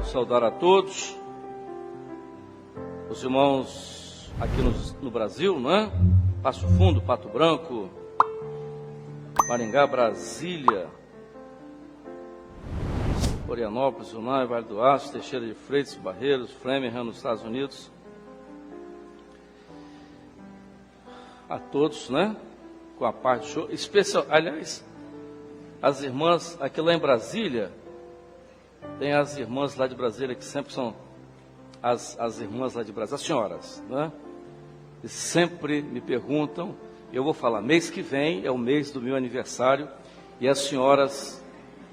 Quero saudar a todos, os irmãos aqui no Brasil, né? Passo Fundo, Pato Branco, Maringá, Brasília, Florianópolis, Unai, Vale do Aço, Teixeira de Freitas, Barreiros, Framingham, nos Estados Unidos. A todos, né? Com a parte show especial. Aliás, as irmãs aqui lá em Brasília, tem as irmãs lá de Brasília, que sempre são as irmãs lá de Brasília, as senhoras, né? E sempre me perguntam, eu vou falar, mês que vem é o mês do meu aniversário, e as senhoras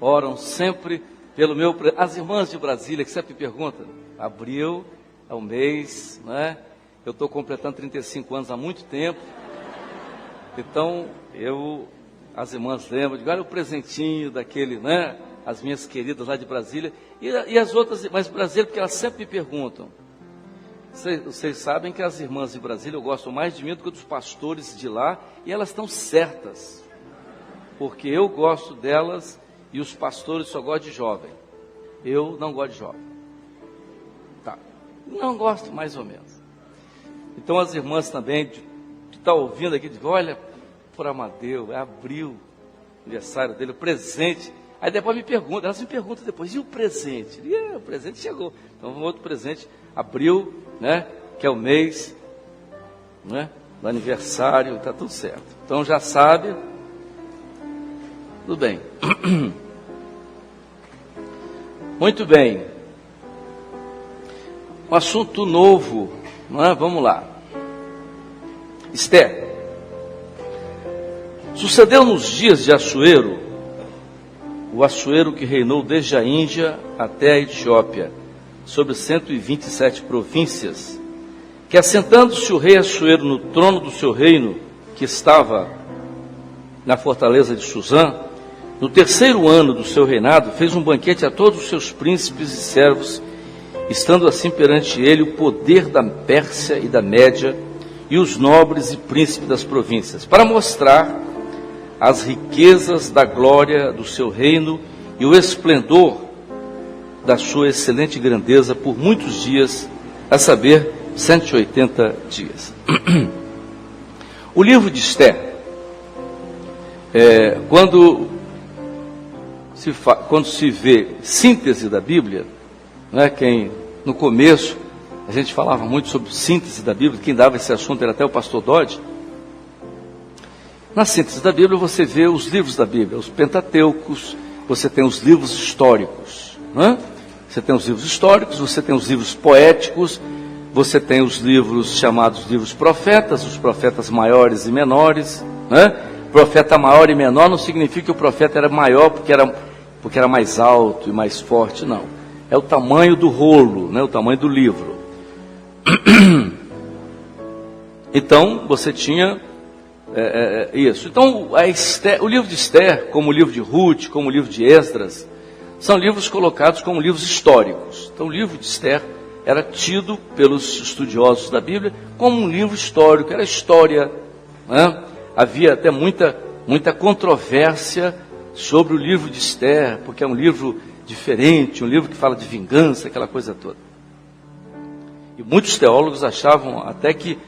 oram sempre pelo meu... As irmãs de Brasília, que sempre me perguntam, abril é o mês, né? Eu estou completando 35 anos há muito tempo, então as irmãs lembram, digo, olha o presentinho daquele, né? As minhas queridas lá de Brasília, e as outras, mas Brasília, porque elas sempre me perguntam. Vocês sabem que as irmãs de Brasília eu gosto mais de mim do que dos pastores de lá, e elas estão certas, porque eu gosto delas e os pastores só gostam de jovem. Eu não gosto de jovem. Tá. Não gosto, mais ou menos. Então as irmãs também, que estão ouvindo aqui, dizem, olha, por Amadeu, é abril, aniversário dele, o presente. Aí depois elas me perguntam depois, e o presente? O presente chegou. Então, um outro presente, abril, né? Que é o mês, né? Do aniversário, está tudo certo. Então, já sabe. Tudo bem. Muito bem. Um assunto novo, não é? Vamos lá. Esther. Sucedeu nos dias de Assuero, o Assuero que reinou desde a Índia até a Etiópia, sobre 127 províncias, que assentando-se o rei Assuero no trono do seu reino, que estava na fortaleza de Suzã, no terceiro ano do seu reinado, fez um banquete a todos os seus príncipes e servos, estando assim perante ele o poder da Pérsia e da Média, e os nobres e príncipes das províncias, para mostrar as riquezas da glória do seu reino e o esplendor da sua excelente grandeza por muitos dias, a saber, 180 dias. O livro de Esther, quando se vê síntese da Bíblia, né, no começo a gente falava muito sobre síntese da Bíblia, quem dava esse assunto era até o pastor Dodge. Na síntese da Bíblia você vê os livros da Bíblia, os Pentateucos, você tem os livros históricos, né? Você tem os livros históricos, você tem os livros poéticos, você tem os livros chamados livros profetas, os profetas maiores e menores, né? Profeta maior e menor não significa que o profeta era maior porque era mais alto e mais forte, não. É o tamanho do rolo, né? O tamanho do livro. Então, você tinha isso. Então, o livro de Esther, como o livro de Ruth, como o livro de Esdras, são livros colocados como livros históricos. Então, o livro de Esther era tido pelos estudiosos da Bíblia como um livro histórico, era história, né? Havia até muita controvérsia sobre o livro de Esther, porque é um livro diferente, um livro que fala de vingança, aquela coisa toda. E muitos teólogos achavam até que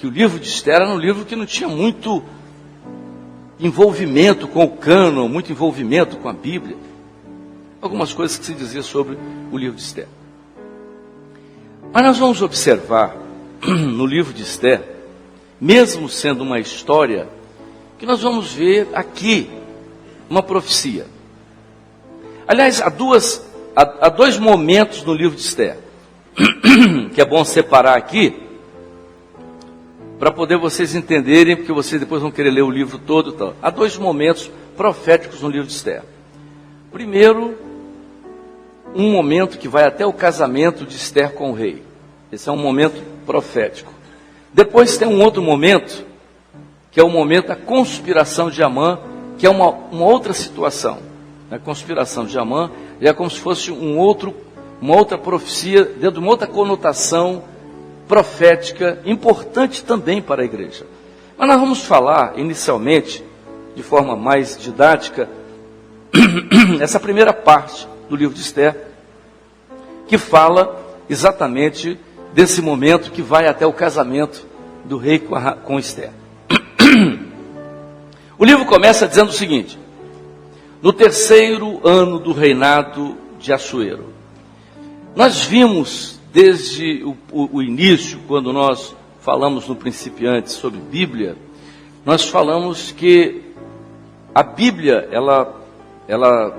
o livro de Esther era um livro que não tinha muito envolvimento com o cânon, muito envolvimento com a Bíblia. Algumas coisas que se dizia sobre o livro de Esther. Mas nós vamos observar no livro de Esther, mesmo sendo uma história, que nós vamos ver aqui uma profecia. Aliás, há dois momentos no livro de Esther, que é bom separar aqui, para poder vocês entenderem, porque vocês depois vão querer ler o livro todo. Então. Há dois momentos proféticos no livro de Esther. Primeiro, um momento que vai até o casamento de Esther com o rei. Esse é um momento profético. Depois tem um outro momento, que é o momento da conspiração de Amã, que é uma outra situação. A conspiração de Amã é como se fosse uma outra profecia, dentro de uma outra conotação profética, importante também para a igreja. Mas nós vamos falar, inicialmente, de forma mais didática, essa primeira parte do livro de Esther, que fala exatamente desse momento que vai até o casamento do rei com Esther. O livro começa dizendo o seguinte: no 3º ano do reinado de Assuero. Nós vimos desde o início, quando nós falamos no principiante sobre Bíblia, nós falamos que a Bíblia, ela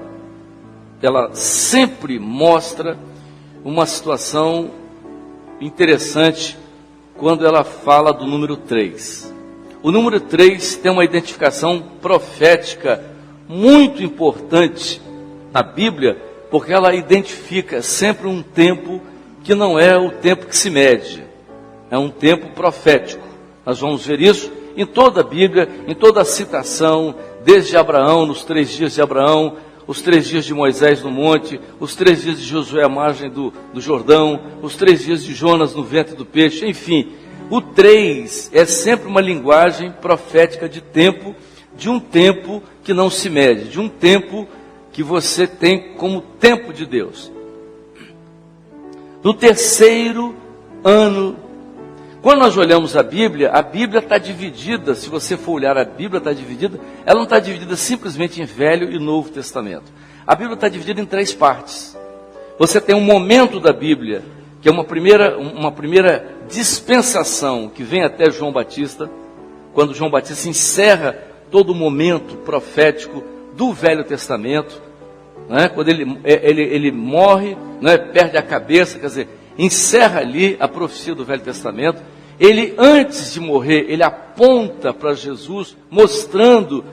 sempre mostra uma situação interessante quando ela fala do número 3. O número 3 tem uma identificação profética muito importante na Bíblia, porque ela identifica sempre um tempo que não é o tempo que se mede, é um tempo profético. Nós vamos ver isso em toda a Bíblia, em toda a citação, desde Abraão, nos 3 dias de Abraão, os 3 dias de Moisés no monte, os 3 dias de Josué à margem do Jordão, os 3 dias de Jonas no ventre do peixe, enfim. O 3 é sempre uma linguagem profética de tempo, de um tempo que não se mede, de um tempo que você tem como tempo de Deus. No 3º ano, quando nós olhamos a Bíblia está dividida, se você for olhar a Bíblia está dividida, ela não está dividida simplesmente em Velho e Novo Testamento. A Bíblia está dividida em 3 partes. Você tem um momento da Bíblia, que é uma primeira dispensação, que vem até João Batista, quando João Batista encerra todo o momento profético do Velho Testamento, né? Quando ele morre, né? Perde a cabeça, quer dizer, encerra ali a profecia do Velho Testamento. Ele, antes de morrer, ele aponta para Jesus, mostrando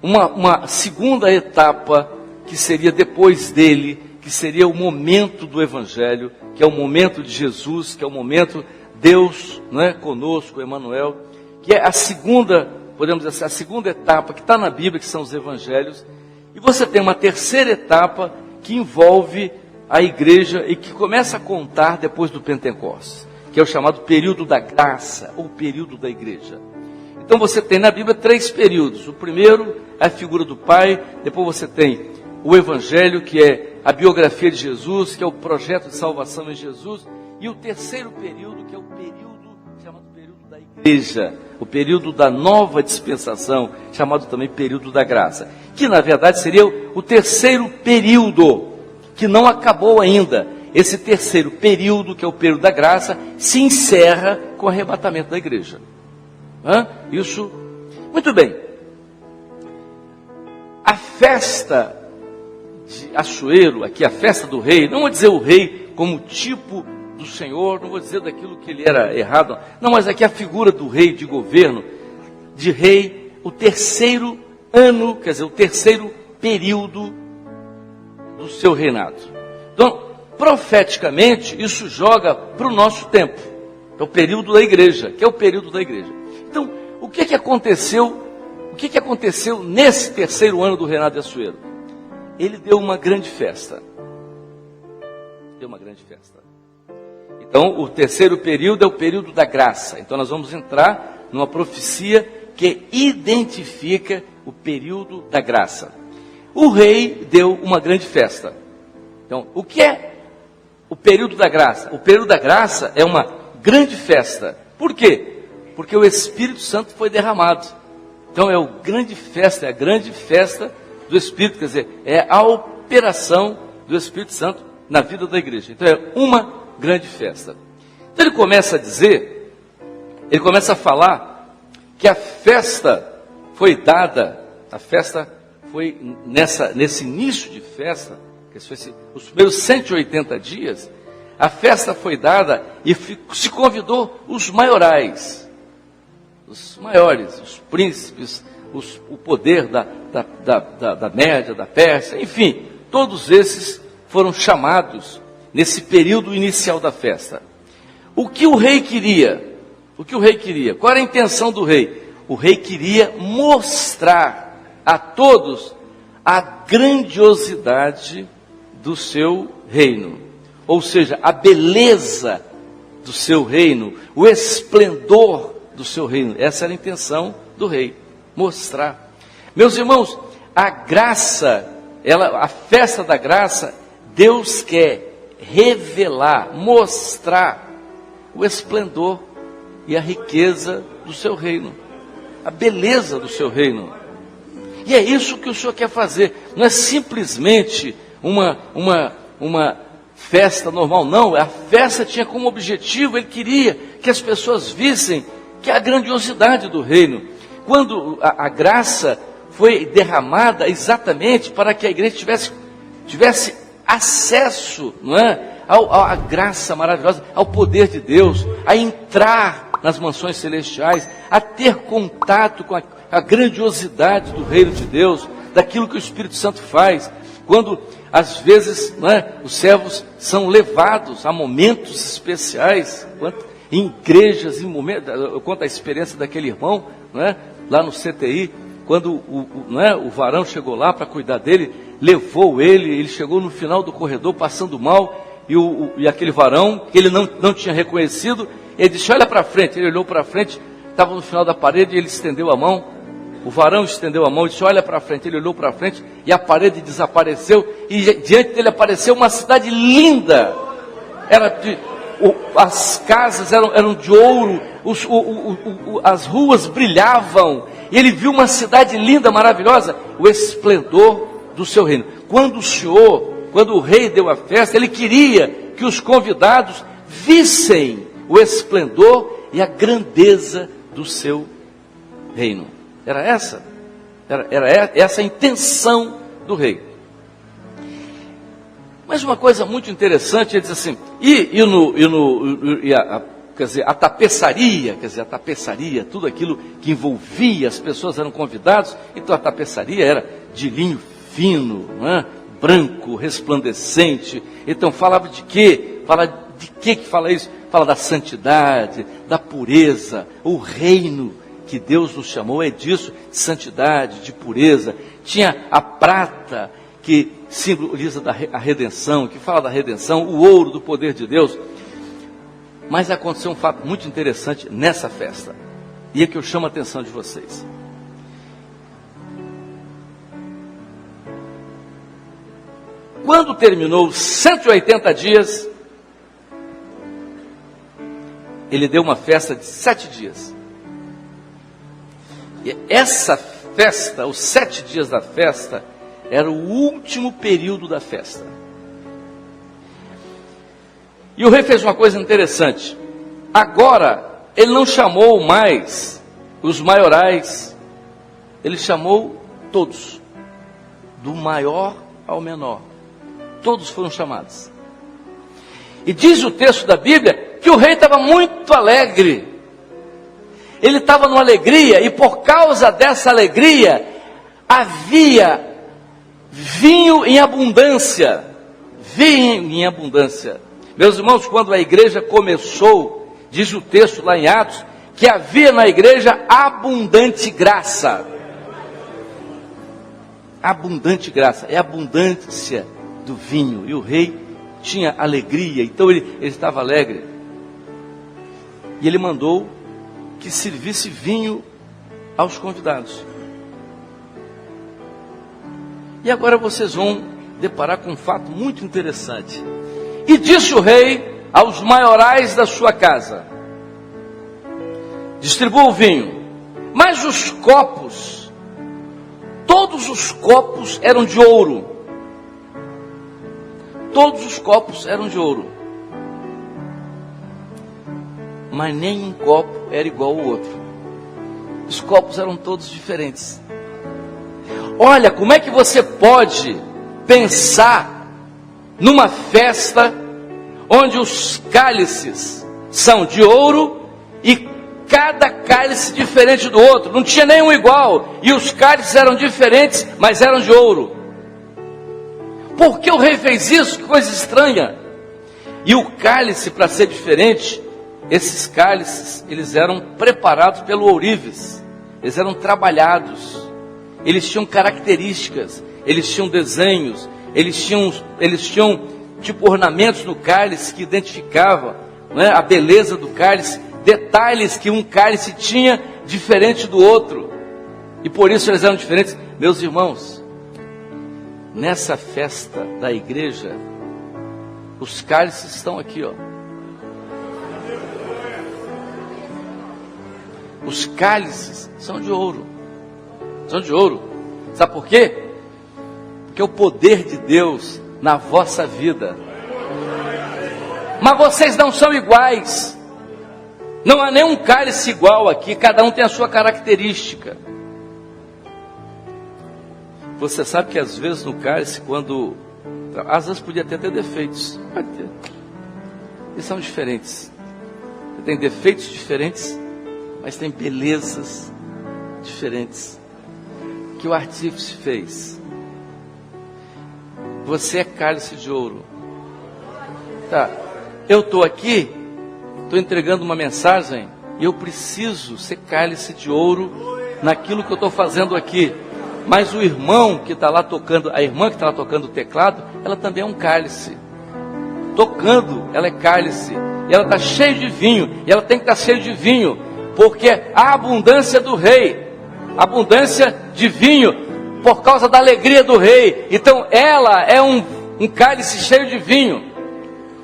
uma segunda etapa, que seria depois dele, que seria o momento do Evangelho, que é o momento de Jesus, que é o momento Deus, né, conosco, Emmanuel, que é a segunda, podemos dizer assim, a segunda etapa que está na Bíblia, que são os Evangelhos. E você tem uma terceira etapa que envolve a igreja e que começa a contar depois do Pentecostes, que é o chamado período da graça, ou período da igreja. Então você tem na Bíblia 3 períodos. O primeiro é a figura do Pai, depois você tem o Evangelho, que é a biografia de Jesus, que é o projeto de salvação em Jesus, e o terceiro período, que é o período chamado período da igreja, o período da nova dispensação, chamado também período da graça, que na verdade seria o terceiro período, que não acabou ainda. Esse terceiro período, que é o período da graça, se encerra com o arrebatamento da igreja. Isso, muito bem. A festa de Assuero, aqui a festa do rei, não vou dizer o rei como tipo do Senhor, não vou dizer daquilo que ele era errado, não, mas aqui a figura do rei de governo, de rei, o terceiro ano, quer dizer, o terceiro período do seu reinado. Então, profeticamente, isso joga para o nosso tempo, é o período da igreja, que é o período da igreja. Então, o que aconteceu nesse terceiro ano do reinado de Assuero? Ele deu uma grande festa. Então, o terceiro período é o período da graça. Então, nós vamos entrar numa profecia que identifica o período da graça. O rei deu uma grande festa. Então, o que é o período da graça? O período da graça é uma grande festa. Por quê? Porque o Espírito Santo foi derramado. Então, é a grande festa do Espírito, quer dizer, é a operação do Espírito Santo na vida da igreja. Então, é uma grande festa. Então, ele começa a falar que a festa foi dada, nesse início de festa, que foi os primeiros 180 dias, a festa foi dada e se convidou os maiorais, os maiores, os príncipes, o poder da Média, da Pérsia, enfim, todos esses foram chamados nesse período inicial da festa. O que o rei queria? Qual era a intenção do rei? O rei queria mostrar a todos a grandiosidade do seu reino, ou seja, a beleza do seu reino, o esplendor do seu reino. Essa era a intenção do rei, mostrar. Meus irmãos, a graça, a festa da graça, Deus quer revelar, mostrar o esplendor e a riqueza do seu reino, a beleza do seu reino. E é isso que o Senhor quer fazer. Não é simplesmente uma festa normal, não. A festa tinha como objetivo, ele queria que as pessoas vissem que a grandiosidade do reino. Quando a graça foi derramada exatamente para que a igreja tivesse acesso, não é, à graça maravilhosa, ao poder de Deus, a entrar nas mansões celestiais, a ter contato com a grandiosidade do reino de Deus, daquilo que o Espírito Santo faz. Quando, às vezes, não é, os servos são levados a momentos especiais, em igrejas, em momentos, eu conto a experiência daquele irmão, não é, lá no CTI, quando o varão chegou lá para cuidar dele, levou ele chegou no final do corredor passando mal, e aquele varão, que ele não tinha reconhecido, ele disse, olha para frente. Ele olhou para frente, estava no final da parede, e ele estendeu a mão, o varão estendeu a mão e disse, olha para frente. Ele olhou para frente, e a parede desapareceu, e diante dele apareceu uma cidade linda, as casas eram de ouro, as ruas brilhavam, e ele viu uma cidade linda, maravilhosa, o esplendor do seu reino. Quando o rei deu a festa, ele queria que os convidados vissem o esplendor e a grandeza do seu reino. Era essa a intenção do rei. Mas uma coisa muito interessante, ele diz assim, a tapeçaria, tudo aquilo que envolvia, as pessoas eram convidados, então a tapeçaria era de linho fino, não é? Branco, resplandecente. Então falava de quê? Que fala isso? Fala da santidade, da pureza. O reino que Deus nos chamou é disso, de santidade, de pureza. Tinha a prata, que simboliza a redenção, que fala da redenção, o ouro do poder de Deus. Mas aconteceu um fato muito interessante nessa festa, e é que eu chamo a atenção de vocês. Quando terminou os 180 dias, ele deu uma festa de 7 dias. E essa festa, os 7 dias da festa, era o último período da festa. E o rei fez uma coisa interessante. Agora, ele não chamou mais os maiorais, ele chamou todos, do maior ao menor. Todos foram chamados. E diz o texto da Bíblia que o rei estava muito alegre. Ele estava numa alegria, e por causa dessa alegria, havia vinho em abundância. Vinho em abundância. Meus irmãos, quando a igreja começou, diz o texto lá em Atos, que havia na igreja abundante graça. Abundante graça, é abundância do vinho. E o rei tinha alegria, então ele estava alegre. E ele mandou que servisse vinho aos convidados. E agora vocês vão deparar com um fato muito interessante. E disse o rei aos maiorais da sua casa: distribua o vinho, mas os copos, todos os copos eram de ouro. Todos os copos eram de ouro. Mas nenhum copo era igual ao outro. Os copos eram todos diferentes. Olha, como é que você pode pensar numa festa onde os cálices são de ouro e cada cálice diferente do outro? Não tinha nenhum igual. E os cálices eram diferentes, mas eram de ouro. Por que o rei fez isso? Que coisa estranha. E o cálice, para ser diferente, esses cálices, eles eram preparados pelo ourives. Eles eram trabalhados. Eles tinham características, eles tinham desenhos, eles tinham tipo ornamentos no cálice que identificavam, né, a beleza do cálice, detalhes que um cálice tinha diferente do outro. E por isso eles eram diferentes. Meus irmãos, nessa festa da igreja, Os cálices estão aqui, ó. Os cálices são de ouro. São de ouro. Sabe por quê? Porque o poder de Deus na vossa vida. Mas vocês não são iguais. Não há nenhum cálice igual aqui. Cada um tem a sua característica. Você sabe que às vezes no cálice, às vezes podia até ter defeitos. Pode ter. Eles são diferentes. Tem defeitos diferentes, mas tem belezas diferentes que o artífice fez. Você é cálice de ouro. Tá. Eu estou aqui, estou entregando uma mensagem e eu preciso ser cálice de ouro naquilo que eu estou fazendo aqui. Mas o irmão que está lá tocando, a irmã que está lá tocando o teclado, ela também é um cálice. Tocando, ela é cálice. E ela está cheia de vinho. E ela tem que estar cheia de vinho. Porque a abundância do rei, abundância de vinho, por causa da alegria do rei. Então ela é um cálice cheio de vinho.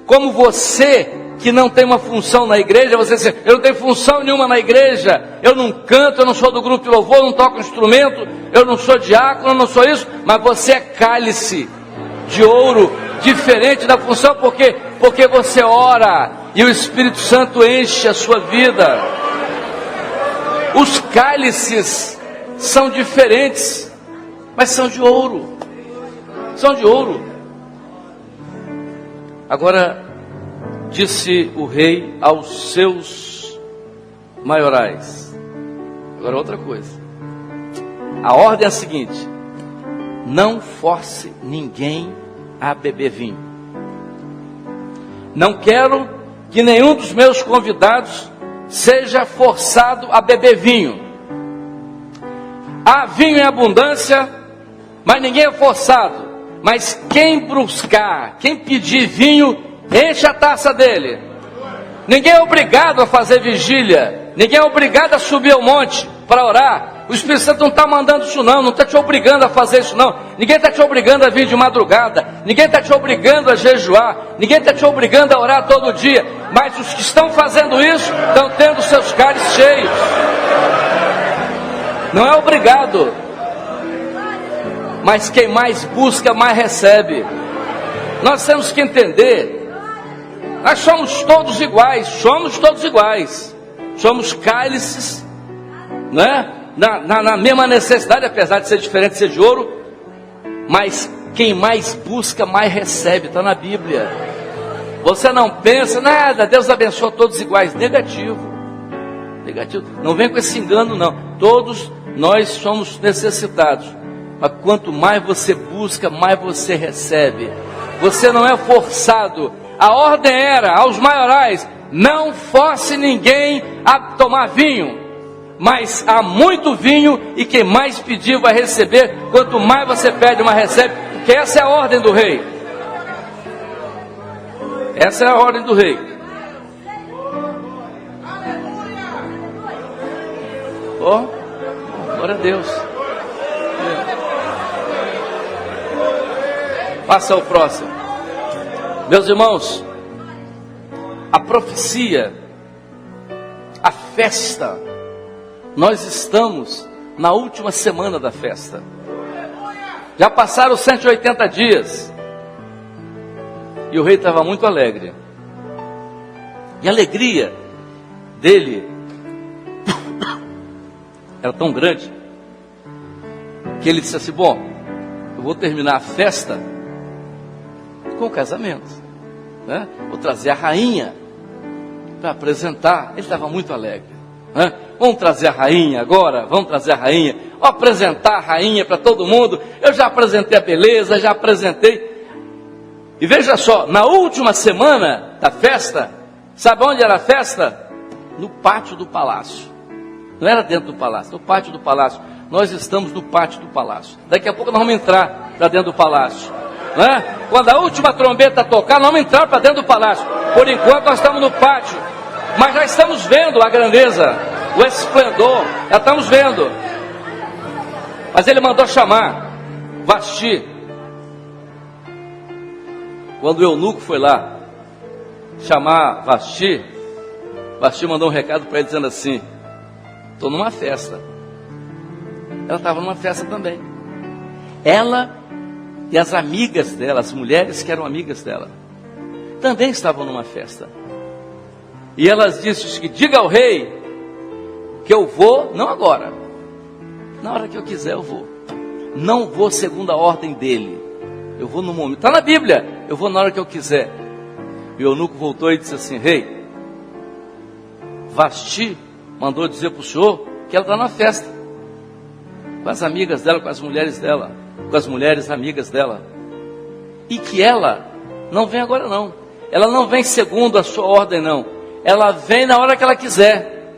Como você que não tem uma função na igreja, você diz, eu não tenho função nenhuma na igreja, eu não canto, eu não sou do grupo de louvor, eu não toco instrumento, eu não sou diácono, eu não sou isso, mas você é cálice de ouro, diferente da função, porque você ora e o Espírito Santo enche a sua vida. Os cálices são diferentes, mas são de ouro. São de ouro. Agora, disse o rei aos seus maiorais. Agora outra coisa. A ordem é a seguinte: não force ninguém a beber vinho. Não quero que nenhum dos meus convidados seja forçado a beber vinho. Há vinho em abundância, mas ninguém é forçado. Mas quem buscar, quem pedir vinho, enche a taça dele. Ninguém é obrigado a fazer vigília. Ninguém é obrigado a subir ao monte para orar. O Espírito Santo não está mandando isso não está te obrigando a fazer isso não. Ninguém está te obrigando a vir de madrugada. Ninguém está te obrigando a jejuar. Ninguém está te obrigando a orar todo dia. Mas os que estão fazendo isso, estão tendo seus cálices cheios. Não é obrigado. Mas quem mais busca, mais recebe. Nós temos que entender, nós somos todos iguais, somos cálices, não é? Na mesma necessidade, apesar de ser diferente, de ser de ouro, mas quem mais busca, mais recebe, está na Bíblia. Você não pensa, nada, Deus abençoa todos iguais, negativo, não vem com esse engano não, todos nós somos necessitados, mas quanto mais você busca, mais você recebe. Você não é forçado. A ordem era aos maiorais: não force ninguém a tomar vinho, mas há muito vinho e quem mais pedir vai receber. Quanto mais você pede, mais recebe, porque essa é a ordem do rei. Essa é a ordem do rei. Glória a Deus. Passa ao próximo. Meus irmãos, a profecia, a festa, nós estamos na última semana da festa. Já passaram 180 dias. E o rei estava muito alegre. E a alegria dele era tão grande que ele disse assim: bom, eu vou terminar a festa com o casamento, né? Vou trazer a rainha para apresentar. Ele estava muito alegre, né? Vamos trazer a rainha agora, vamos trazer a rainha, vou apresentar a rainha para todo mundo. Eu já apresentei a beleza, já apresentei. E veja só, na última semana da festa, sabe onde era a festa? No pátio do palácio. Não era dentro do palácio, no pátio do palácio. Nós estamos no pátio do palácio. Daqui a pouco nós vamos entrar para dentro do palácio, né? Quando a última trombeta tocar, nós vamos entrar para dentro do palácio. Por enquanto nós estamos no pátio, mas já estamos vendo a grandeza, o esplendor, já estamos vendo. Mas ele mandou chamar Vasti. quando o eunuco foi lá chamar Vasti, Vasti mandou um recado para ele dizendo assim: estou numa festa. Ela estava numa festa também. Ela e as amigas dela, as mulheres que eram amigas dela, também estavam numa festa. E elas disseram que diga ao rei que eu vou, não agora, na hora que eu quiser eu vou. Não vou segundo a ordem dele. Eu vou no momento. Está na Bíblia. Eu vou na hora que eu quiser. E o eunuco voltou e disse assim: rei, Vasti mandou dizer para o senhor que ela está na festa, com as amigas dela, com as mulheres dela, com as mulheres amigas dela, e que ela não vem agora não. Ela não vem segundo a sua ordem não. Ela vem na hora que ela quiser.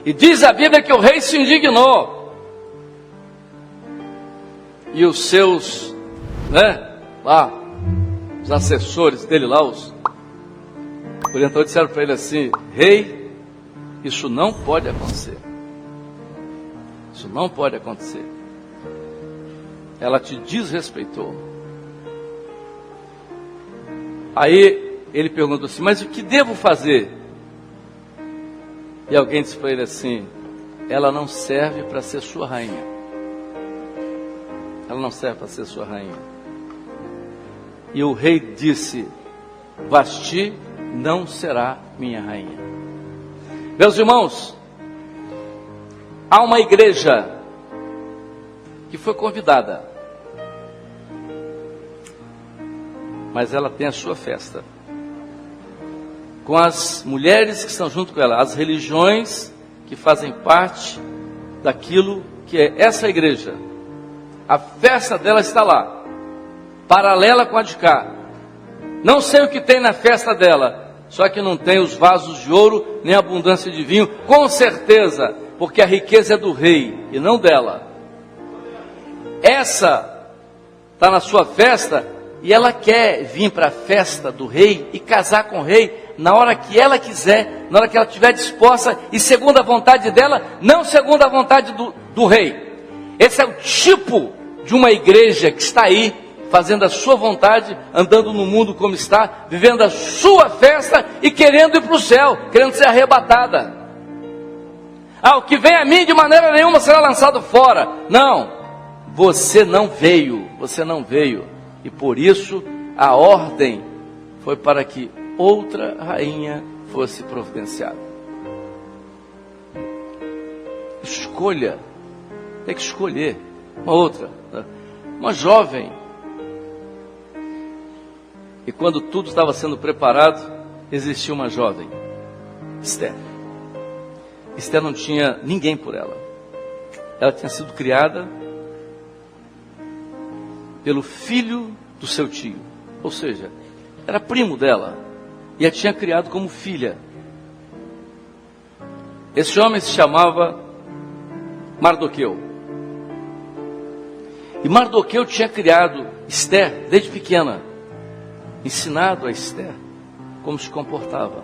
E diz a Bíblia que o rei se indignou. E os seus, lá, os assessores dele lá, os orientadores disseram para ele assim: rei, isso não pode acontecer. Isso não pode acontecer. Ela te desrespeitou. Aí ele perguntou assim: mas o que devo fazer? E alguém disse para ele assim: ela não serve para ser sua rainha. Ela não serve para ser sua rainha. E o rei disse: Vasti não será minha rainha. Meus irmãos, há uma igreja que foi convidada, mas ela tem a sua festa, com as mulheres que estão junto com ela, as religiões que fazem parte daquilo que é essa igreja. A festa dela está lá, paralela com a de cá. Não sei o que tem na festa dela, só que não tem os vasos de ouro, nem a abundância de vinho, com certeza, porque a riqueza é do rei e não dela. Essa está na sua festa e ela quer vir para a festa do rei e casar com o rei na hora que ela quiser, na hora que ela estiver disposta e segundo a vontade dela, não segundo a vontade do rei. Esse é o tipo de uma igreja que está aí, fazendo a sua vontade, andando no mundo como está, vivendo a sua festa e querendo ir para o céu, querendo ser arrebatada. O que vem a mim de maneira nenhuma será lançado fora. Não, você não veio, e por isso a ordem foi para que outra rainha fosse providenciada. Escolha, tem que escolher uma outra, uma jovem. E quando tudo estava sendo preparado, existia uma jovem, Esther. Esther não tinha ninguém por ela. Ela tinha sido criada pelo filho do seu tio, ou seja, era primo dela, e a tinha criado como filha. Esse homem se chamava Mardoqueu. E Mardoqueu tinha criado Esther desde pequena, ensinado a Esther como se comportava.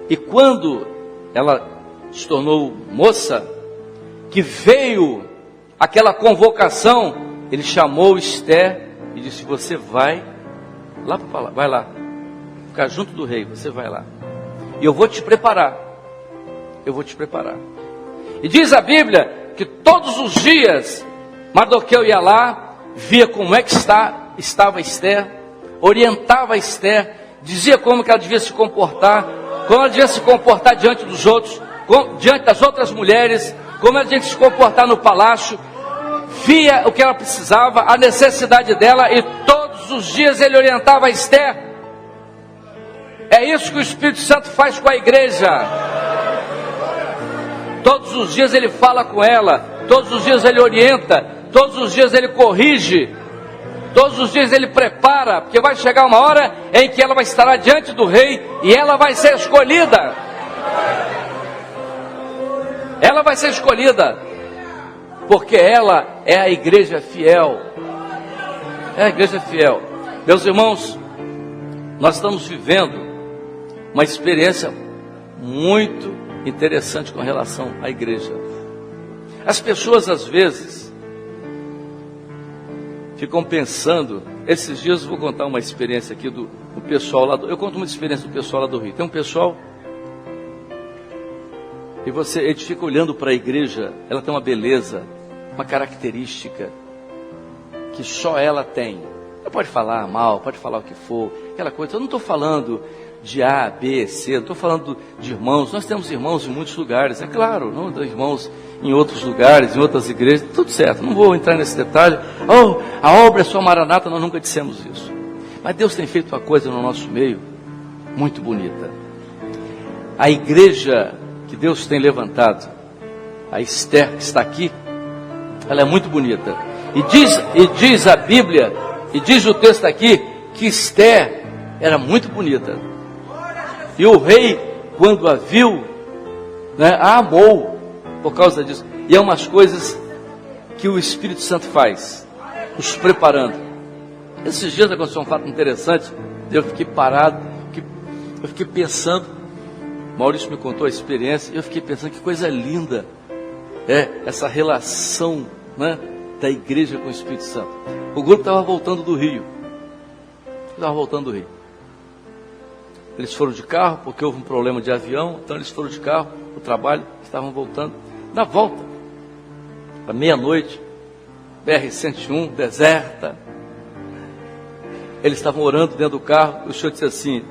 E quando ela se tornou moça, que veio aquela convocação, ele chamou Esther e disse: você vai lá para o palácio, vai lá, ficar junto do rei, você vai lá, e eu vou te preparar, E diz a Bíblia que todos os dias Mardoqueu ia lá, via como é que estava Esther, orientava Esther, dizia como que ela devia se comportar, como ela devia se comportar diante dos outros, diante das outras mulheres, como ela devia se comportar no palácio, via o que ela precisava, a necessidade dela, e todos os dias ele orientava a Esther. É isso que o Espírito Santo faz com a igreja. Todos os dias ele fala com ela, todos os dias ele orienta, todos os dias ele corrige, todos os dias ele prepara, porque vai chegar uma hora em que ela vai estar diante do rei e ela vai ser escolhida. Ela vai ser escolhida, porque ela é a igreja fiel. É a igreja fiel. Meus irmãos, nós estamos vivendo uma experiência muito interessante com relação à igreja. As pessoas às vezes ficam pensando. Esses dias eu vou contar uma experiência aqui do pessoal lá eu conto uma experiência do pessoal lá do Rio. Tem um pessoal, e ele fica olhando para a igreja, ela tem uma beleza, uma característica que só ela tem. Ela pode falar mal, pode falar o que for, aquela coisa. Eu não estou falando de A, B, C, eu estou falando de irmãos. Nós temos irmãos em muitos lugares, é claro, não irmãos em outros lugares, em outras igrejas, tudo certo, não vou entrar nesse detalhe. Oh, a obra é só Maranata, nós nunca dissemos isso. Mas Deus tem feito uma coisa no nosso meio muito bonita. A igreja que Deus tem levantado, a Esther que está aqui, ela é muito bonita. E diz a Bíblia, e diz o texto aqui, que Esther era muito bonita. E o rei, quando a viu, a amou por causa disso. E é umas coisas que o Espírito Santo faz, nos preparando. Esses dias aconteceu um fato interessante, eu fiquei parado, eu fiquei pensando, Maurício me contou a experiência, eu fiquei pensando que coisa linda é essa relação, da igreja com o Espírito Santo. O grupo estava voltando do Rio. Eles foram de carro, porque houve um problema de avião, então eles foram de carro, o trabalho, estavam voltando. Na volta, à meia-noite, BR-101, deserta, eles estavam orando dentro do carro, e o Senhor disse assim: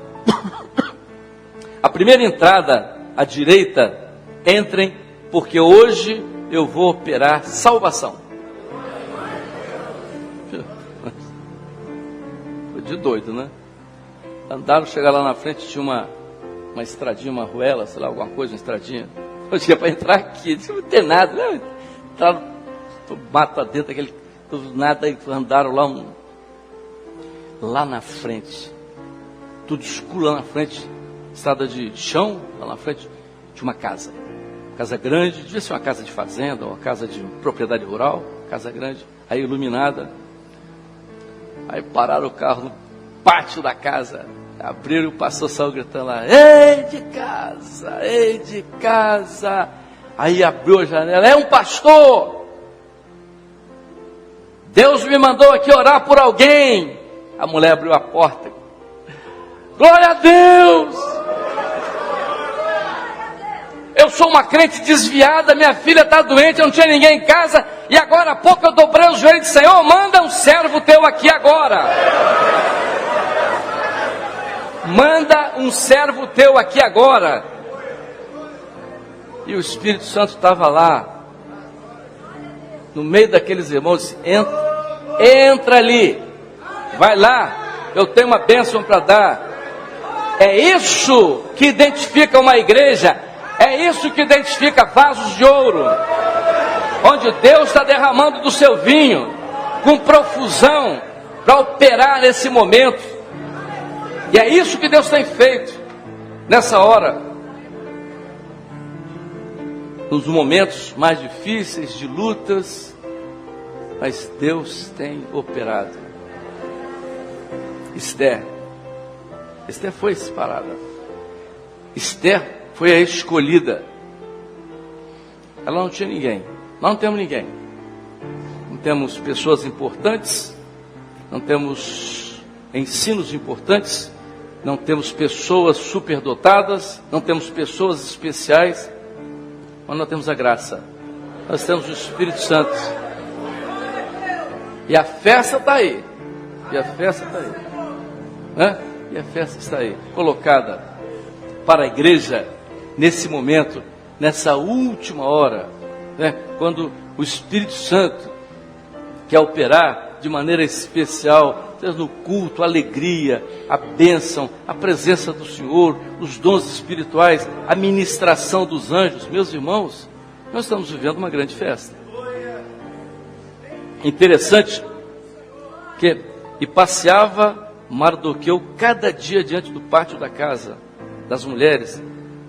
a primeira entrada à direita, entrem, porque hoje eu vou operar salvação. Foi de doido, né? Andaram, chegaram lá na frente, tinha uma estradinha, uma ruela, sei lá, alguma coisa, uma estradinha. Eu tinha para entrar aqui, não tem nada, né? Entraram, mato dentro, nada, e andaram lá na frente, tudo escuro lá na frente, estrada de chão, lá na frente, tinha uma casa grande, devia ser uma casa de fazenda, uma casa de propriedade rural, casa grande, aí iluminada. Aí pararam o carro no pátio da casa, abriram, o pastor saiu gritando lá: ei de casa, aí abriu a janela: é um pastor, Deus me mandou aqui orar por alguém. A mulher abriu a porta: glória a Deus, eu sou uma crente desviada, minha filha está doente, eu não tinha ninguém em casa, e agora há pouco eu dobrei os joelhos e disse: Senhor, manda um servo teu aqui agora. Manda um servo teu aqui agora. E o Espírito Santo estava lá, no meio daqueles irmãos, disse: entra ali, vai lá, eu tenho uma bênção para dar. É isso que identifica uma igreja, é isso que identifica vasos de ouro, onde Deus está derramando do seu vinho, com profusão, para operar nesse momento. E é isso que Deus tem feito, nessa hora, nos momentos mais difíceis, de lutas, mas Deus tem operado. Esther foi separada. Esther foi a escolhida. Ela não tinha ninguém. Nós não temos ninguém. Não temos pessoas importantes, não temos ensinos importantes, não temos pessoas superdotadas, não temos pessoas especiais, mas nós temos a graça. Nós temos o Espírito Santo. E a festa está aí. E a festa está aí, colocada para a igreja nesse momento, nessa última hora, quando o Espírito Santo quer operar de maneira especial, no culto, a alegria, a bênção, a presença do Senhor, os dons espirituais, a ministração dos anjos. Meus irmãos, nós estamos vivendo uma grande festa. Interessante e passeava Mardoqueu cada dia diante do pátio da casa das mulheres,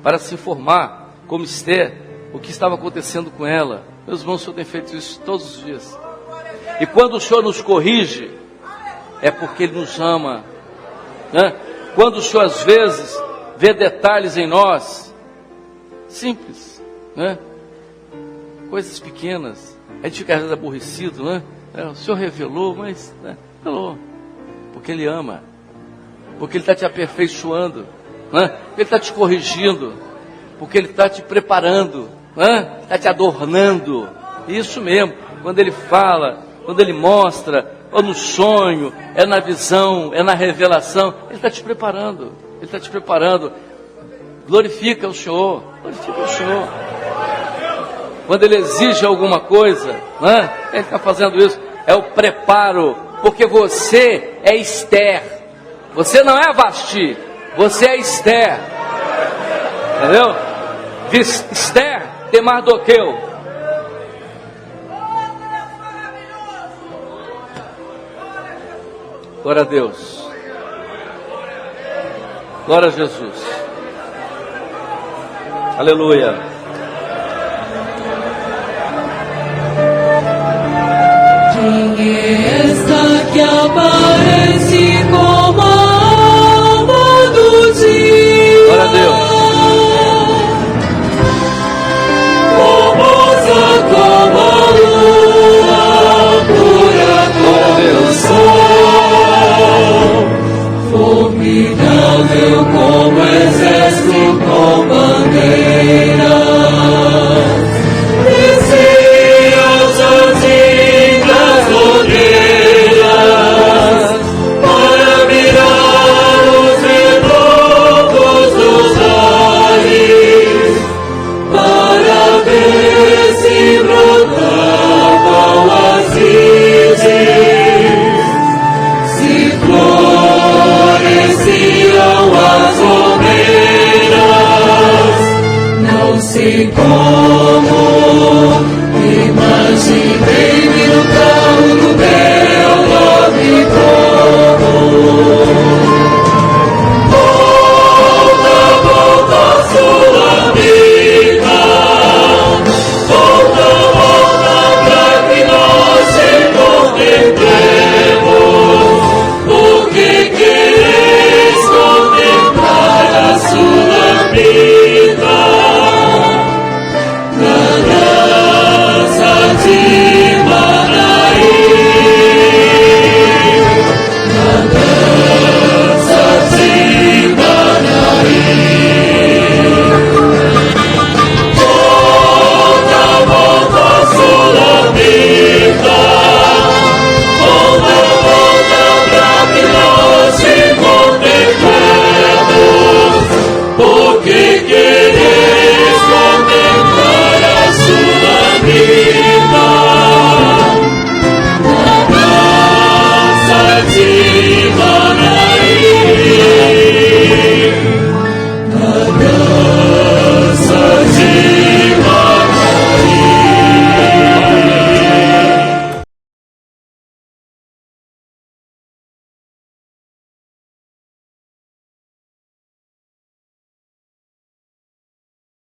para se informar, como Esther, o que estava acontecendo com ela. Meus irmãos, o Senhor tem feito isso todos os dias. E quando o Senhor nos corrige, é porque Ele nos ama. Quando o Senhor às vezes vê detalhes em nós, simples, coisas pequenas, a gente fica às vezes aborrecido, O Senhor revelou, mas revelou. Porque Ele ama. Porque Ele está te aperfeiçoando. Né? Ele está te corrigindo. Porque Ele está te preparando. Está te adornando. Isso mesmo. Quando Ele fala, quando Ele mostra, ou no sonho, é na visão, é na revelação, Ele está te preparando. Ele está te preparando. Glorifica o Senhor. Glorifica o Senhor. Quando Ele exige alguma coisa, Ele está fazendo isso. É o preparo. Porque você é Esther. Você não é Vasti. Você é Esther. Entendeu? Diz Esther de Mardoqueu. Glória a Deus. Glória a Jesus. Aleluia. Quem é esta que aparece como a alma do dia? Glória a Deus. Formosa como a lua, pura como o sol, formidável como exército com bandeira. Se